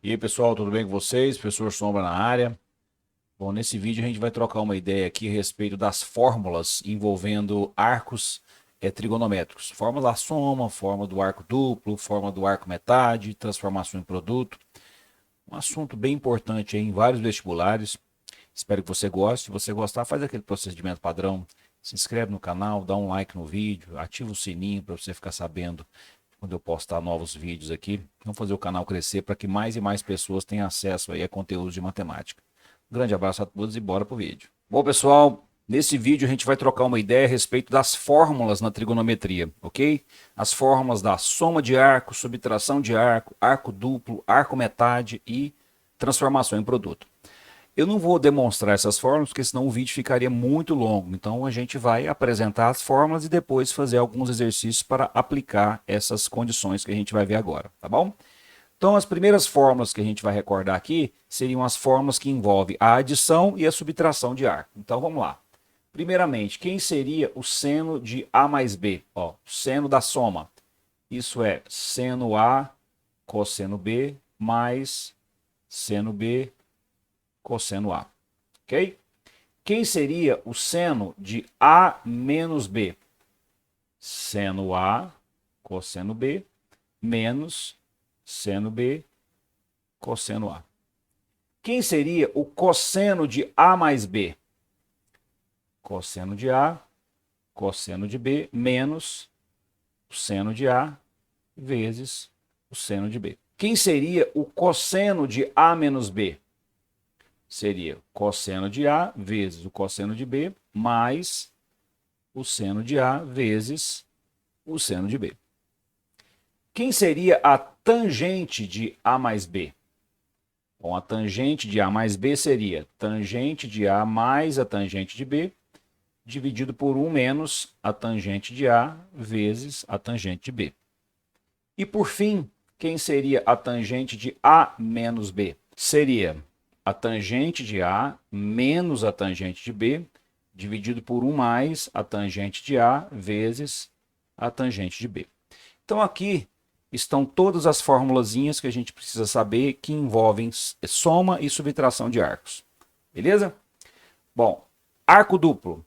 E aí, pessoal, tudo bem com vocês? Professor Sombra na área. Bom, nesse vídeo a gente vai trocar uma ideia aqui a respeito das fórmulas envolvendo arcos trigonométricos. Fórmula da soma, fórmula do arco duplo, fórmula do arco metade, transformação em produto. Um assunto bem importante aí em vários vestibulares. Espero que você goste. Se você gostar, faz aquele procedimento padrão. Se inscreve no canal, dá um like no vídeo, ativa o sininho para você ficar sabendo quando eu postar novos vídeos aqui. Vamos fazer o canal crescer para que mais e mais pessoas tenham acesso aí a conteúdos de matemática. Um grande abraço a todos e bora pro vídeo. Bom, pessoal, nesse vídeo a gente vai trocar uma ideia a respeito das fórmulas na trigonometria, ok? As fórmulas da soma de arco, subtração de arco, arco duplo, arco metade e transformação em produto. Eu não vou demonstrar essas fórmulas, porque senão o vídeo ficaria muito longo. Então a gente vai apresentar as fórmulas e depois fazer alguns exercícios para aplicar essas condições que a gente vai ver agora, tá bom? Então as primeiras fórmulas que a gente vai recordar aqui seriam as fórmulas que envolvem a adição e a subtração de arco. Então vamos lá. Primeiramente, quem seria o seno de A mais B? Ó, seno da soma. Isso é seno A cosseno B mais seno B cosseno A, ok? Quem seria o seno de A menos B? Seno A cosseno B menos seno B cosseno A. Quem seria o cosseno de A mais B? Cosseno de A, cosseno de B, menos o seno de A vezes o seno de B. Quem seria o cosseno de A menos B? Seria cosseno de A vezes o cosseno de B, mais o seno de A vezes o seno de B. Quem seria a tangente de A mais B? Bom, a tangente de A mais B seria tangente de A mais a tangente de B, dividido por 1 menos a tangente de A vezes a tangente de B. E por fim, quem seria a tangente de A menos B? Seria a tangente de A menos a tangente de B, dividido por 1 mais a tangente de A vezes a tangente de B. Então aqui estão todas as formulazinhas que a gente precisa saber que envolvem soma e subtração de arcos. Beleza? Bom, arco duplo.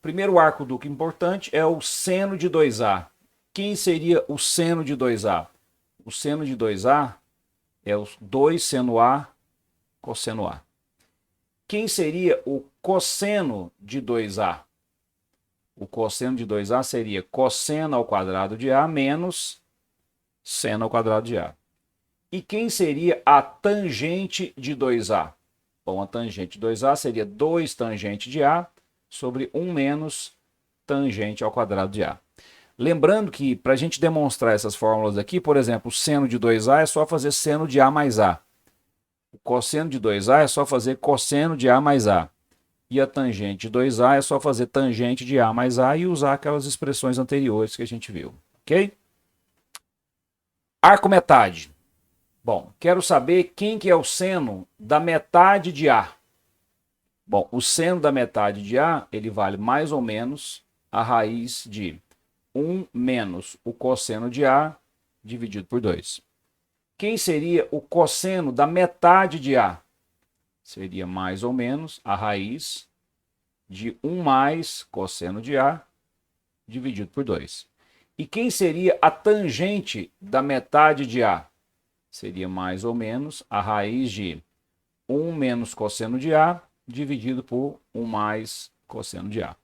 Primeiro arco duplo importante é o seno de 2A. Quem seria o seno de 2A? O seno de 2A é o 2 seno A cosseno A. Quem seria o cosseno de 2A? O cosseno de 2A seria cosseno ao quadrado de A menos seno ao quadrado de A. E quem seria a tangente de 2A? Bom, a tangente de 2A seria 2 tangente de A sobre 1 menos tangente ao quadrado de A. Lembrando que para a gente demonstrar essas fórmulas aqui, por exemplo, o seno de 2A é só fazer seno de A mais A. O cosseno de 2A é só fazer cosseno de A mais A. E a tangente de 2A é só fazer tangente de A mais A e usar aquelas expressões anteriores que a gente viu. Ok? Arco metade. Bom, quero saber quem que é o seno da metade de A. Bom, o seno da metade de A, ele vale mais ou menos a raiz de 1 menos o cosseno de A dividido por 2. Quem seria o cosseno da metade de A? Seria mais ou menos a raiz de 1 mais cosseno de A dividido por 2. E quem seria a tangente da metade de A? Seria mais ou menos a raiz de 1 menos cosseno de A dividido por 1 mais cosseno de A.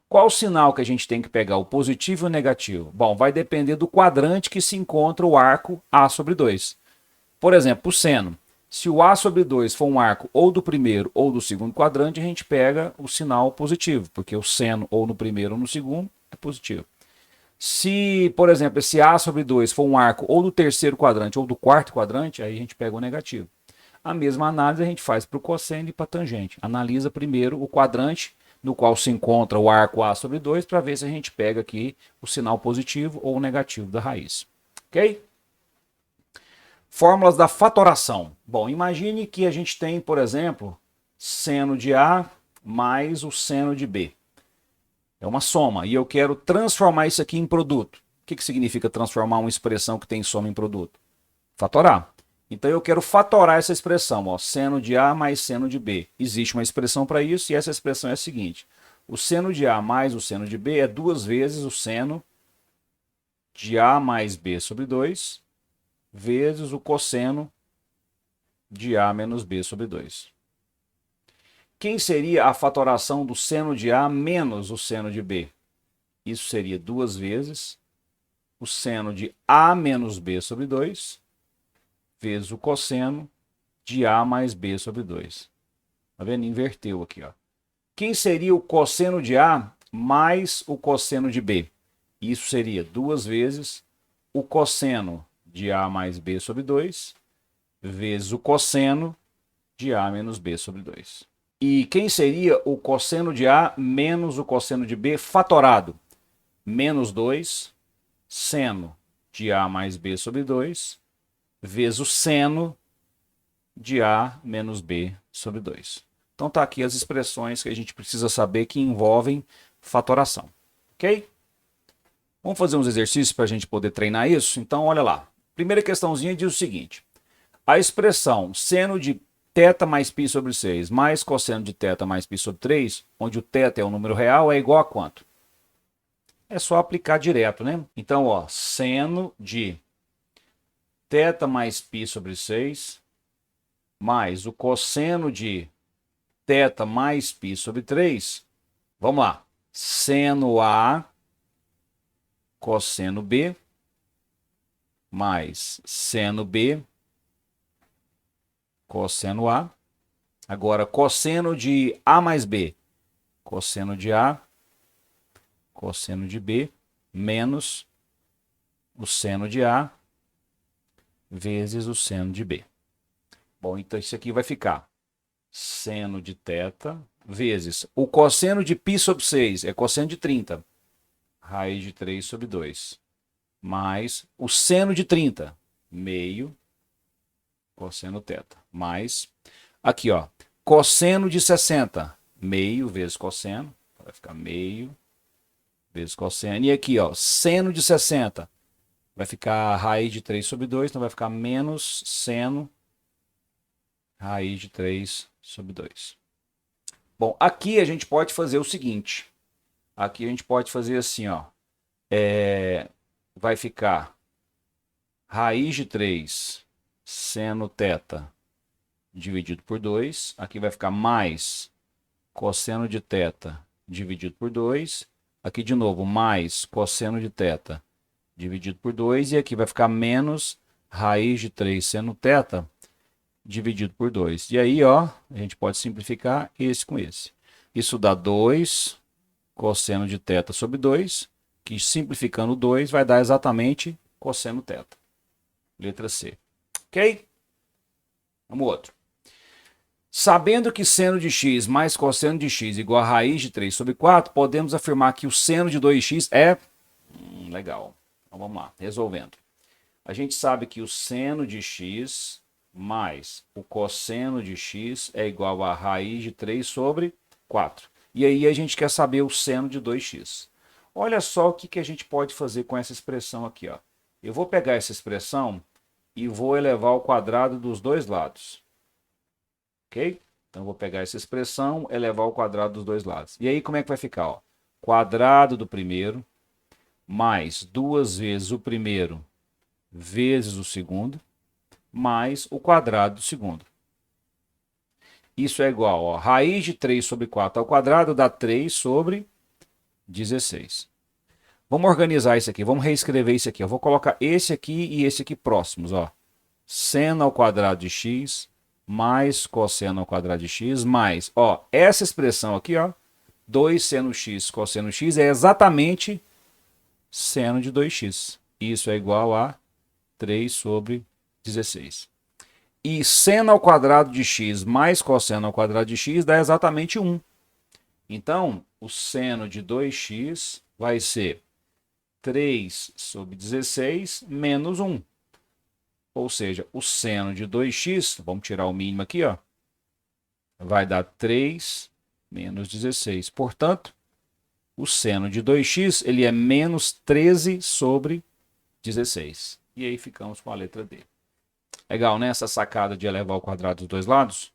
Qual o sinal que a gente tem que pegar, o positivo e o negativo? Bom, vai depender do quadrante que se encontra o arco A sobre 2. Por exemplo, o seno. Se o A sobre 2 for um arco ou do primeiro ou do segundo quadrante, a gente pega o sinal positivo, porque o seno ou no primeiro ou no segundo é positivo. Se, por exemplo, esse A sobre 2 for um arco ou do terceiro quadrante ou do quarto quadrante, aí a gente pega o negativo. A mesma análise a gente faz para o cosseno e para a tangente. Analisa primeiro o quadrante no qual se encontra o arco A sobre 2 para ver se a gente pega aqui o sinal positivo ou negativo da raiz. Ok? Fórmulas da fatoração. Bom, imagine que a gente tem, por exemplo, seno de A mais o seno de B. É uma soma e eu quero transformar isso aqui em produto. O que significa transformar uma expressão que tem soma em produto? Fatorar. Então eu quero fatorar essa expressão, ó, seno de A mais seno de B. Existe uma expressão para isso e essa expressão é a seguinte. O seno de A mais o seno de B é 2 vezes o seno de A mais B sobre 2 vezes o cosseno de A menos B sobre 2. Quem seria a fatoração do seno de A menos o seno de B? Isso seria 2 vezes o seno de A menos B sobre 2 vezes o cosseno de A mais B sobre 2. Tá vendo? Inverteu aqui, ó. Quem seria o cosseno de A mais o cosseno de B? Isso seria 2 vezes o cosseno de A mais B sobre 2 vezes o cosseno de A menos B sobre 2. E quem seria o cosseno de A menos o cosseno de B fatorado? Menos 2 seno de A mais B sobre 2 vezes o seno de A menos B sobre 2. Então tá aqui as expressões que a gente precisa saber que envolvem fatoração. Ok? Vamos fazer uns exercícios para a gente poder treinar isso? Então olha lá. Primeira questãozinha diz o seguinte. A expressão seno de θ mais π sobre 6 mais cosseno de θ mais π sobre 3, onde o θ é um número real, é igual a quanto? É só aplicar direto, né? Então, ó, seno de θ mais π sobre 6 mais o cosseno de θ mais π sobre 3. Vamos lá. Seno A cosseno B mais seno B cosseno A. Agora, cosseno de A mais B. Cosseno de A, cosseno de B, menos o seno de A vezes o seno de B. Bom, então isso aqui vai ficar seno de θ vezes o cosseno de π sobre 6, é cosseno de 30, raiz de 3 sobre 2, mais o seno de 30, meio cosseno θ, mais, aqui ó, cosseno de 60, meio vezes cosseno, vai ficar meio vezes cosseno, e aqui ó, seno de 60, vai ficar raiz de 3 sobre 2, então vai ficar menos seno raiz de 3 sobre 2. Bom, aqui a gente pode fazer o seguinte, aqui a gente pode fazer assim ó, vai ficar raiz de 3 seno θ dividido por 2. Aqui vai ficar mais cosseno de θ dividido por 2. Aqui de novo, mais cosseno de θ dividido por 2. E aqui vai ficar menos raiz de 3 seno θ dividido por 2. E aí, ó, a gente pode simplificar esse com esse. Isso dá 2 cosseno de θ sobre 2, que simplificando 2 vai dar exatamente cosseno θ. Letra C. Ok? Vamos outro. Sabendo que seno de x mais cosseno de x igual a raiz de 3 sobre 4, podemos afirmar que o seno de 2x é... legal. Então vamos lá, resolvendo. A gente sabe que o seno de x mais o cosseno de x é igual a raiz de 3 sobre 4. E aí a gente quer saber o seno de 2x. Olha só o que a gente pode fazer com essa expressão aqui, ó. Eu vou pegar essa expressão e vou elevar ao quadrado dos dois lados. Ok? Então, eu vou pegar essa expressão, elevar ao quadrado dos dois lados. E aí, como é que vai ficar? Ó? Quadrado do primeiro, mais 2 vezes o primeiro, vezes o segundo, mais o quadrado do segundo. Isso é igual, ó, raiz de 3 sobre 4 ao quadrado dá 3 sobre 16. Vamos organizar isso aqui, vamos reescrever isso aqui. Eu vou colocar esse aqui e esse aqui próximos, ó. Seno ao quadrado de x mais cosseno ao quadrado de x mais, ó, essa expressão aqui, ó, 2 seno x cosseno x é exatamente seno de 2x. Isso é igual a 3 sobre 16. E seno ao quadrado de x mais cosseno ao quadrado de x dá exatamente 1. Então, o seno de 2x vai ser 3 sobre 16 menos 1. Ou seja, o seno de 2x, vamos tirar o mínimo aqui, ó, vai dar 3 menos 16. Portanto, o seno de 2x ele é menos 13 sobre 16. E aí ficamos com a letra D. Legal, né? Essa sacada de elevar ao quadrado dos dois lados.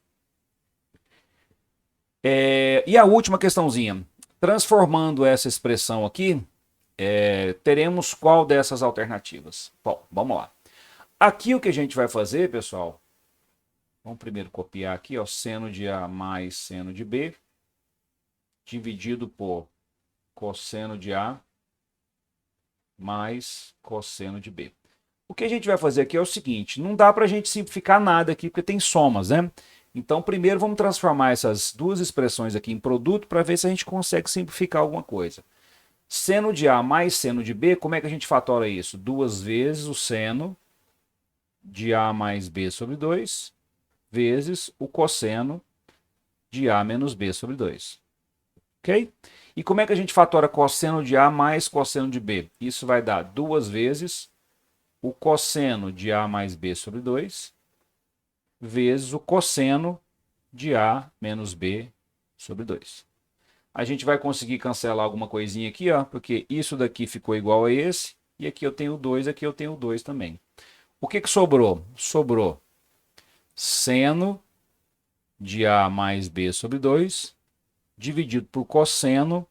E a última questãozinha. Transformando essa expressão aqui, teremos qual dessas alternativas? Bom, vamos lá. Aqui o que a gente vai fazer, pessoal, vamos primeiro copiar aqui, ó, seno de A mais seno de B, dividido por cosseno de A mais cosseno de B. O que a gente vai fazer aqui é o seguinte, não dá para a gente simplificar nada aqui, porque tem somas, né? Então, primeiro vamos transformar essas duas expressões aqui em produto para ver se a gente consegue simplificar alguma coisa. Seno de A mais seno de B, como é que a gente fatora isso? 2 vezes o seno de A mais B sobre 2, vezes o cosseno de A menos B sobre 2. Ok? E como é que a gente fatora cosseno de A mais cosseno de B? Isso vai dar 2 vezes o cosseno de A mais B sobre 2, vezes o cosseno de A menos B sobre 2. A gente vai conseguir cancelar alguma coisinha aqui, ó, porque isso daqui ficou igual a esse, e aqui eu tenho 2, aqui eu tenho 2 também. O que sobrou? Sobrou seno de A mais B sobre 2, dividido por cosseno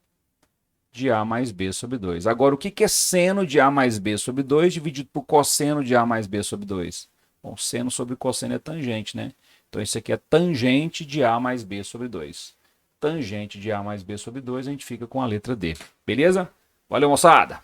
de A mais B sobre 2. Agora, o que é seno de A mais B sobre 2 dividido por cosseno de A mais B sobre 2? Bom, seno sobre cosseno é tangente, né? Então, isso aqui é tangente de A mais B sobre 2. Tangente de A mais B sobre 2, a gente fica com a letra D. Beleza? Valeu, moçada!